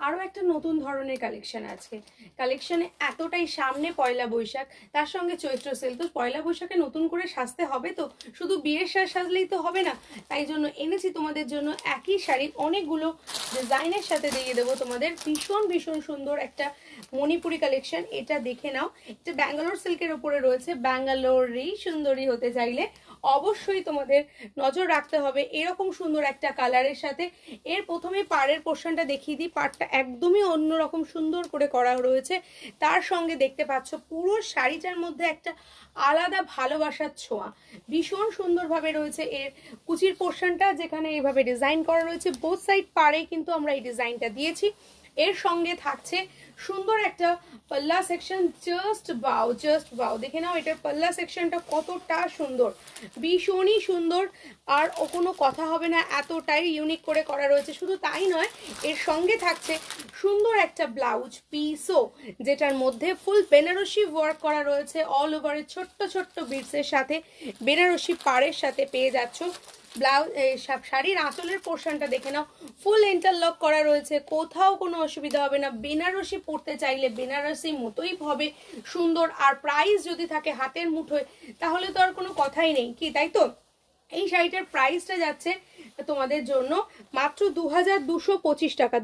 আরও একটা নতুন ধরনের কালেকশন আজকে। কালেকশনে এতটাই সামনে পয়লা বৈশাখ, তার সঙ্গে চৈত্র সেল। তো পয়লা বৈশাখে নতুন করে সাজতে হবে, তো শুধু বিয়ের সাজ সাজলেই তো হবে না, তাই জন্য এনেছি তোমাদের জন্য একই শাড়ি অনেকগুলো ডিজাইনের সাথে দিয়ে দেবো তোমাদের। ভীষণ ভীষণ সুন্দর একটা মণিপুরি কালেকশন। এটা দেখে নাও, এটা ব্যাঙ্গালোর সিল্কের ওপরে রয়েছে। ব্যাঙ্গালোরেই সুন্দরী হতে চাইলে অবশ্যই তোমাদের নজর রাখতে হবে এরকম সুন্দর একটা কালারের সাথে। এর প্রথমে পাড়ের পোর্শনটা দেখিয়ে দিই। পাড়টা একদমই অন্যরকম সুন্দর করে করা রয়েছে, তার সঙ্গে দেখতে পাচ্ছ পুরো শাড়িটার মধ্যে একটা আলাদা ভালোবাসার ছোঁয়া। ভীষণ সুন্দরভাবে রয়েছে এর কুচির পোর্শনটা, যেখানে এইভাবে ডিজাইন করা রয়েছে। বোথ সাইড পাড়ে কিন্তু আমরা এই ডিজাইনটা দিয়েছি। এর সঙ্গে থাকছে সুন্দর একটা পাল্লা সেকশন। জাস্ট বাও, দেখে নাও এটার পাল্লা সেকশনটা কতটা সুন্দর, ভীষণই সুন্দর। আর ও কোনো কথা হবে না, এতটাই ইউনিক করে করা রয়েছে। শুধু তাই নয়, এর সঙ্গে থাকছে সুন্দর একটা ব্লাউজ পিসও, যেটার মধ্যে ফুল বেনারসি ওয়ার্ক করা রয়েছে। অল ওভারে ছোট্ট ছোট্ট বিটসের সাথে বেনারসি পাড়ের সাথে পেয়ে যাচ্ছ। ব্লাউজ শাড়ির আঁচলের পোর্শনটা দেখে নাও, ফুল ইন্টারলক করা রয়েছে, কোথাও কোনো অসুবিধা হবে না। বেনারসি পরতে চাইলে বেনারসি মতোই হবে সুন্দর। আর প্রাইস যদি থাকে হাতের মুঠোয়, তাহলে তো আর কোনো কথাই নেই, কি তাই তো? এই শাড়িটার প্রাইসটা যাচ্ছে তোমাদের জন্য মাত্র 2225 টাকা।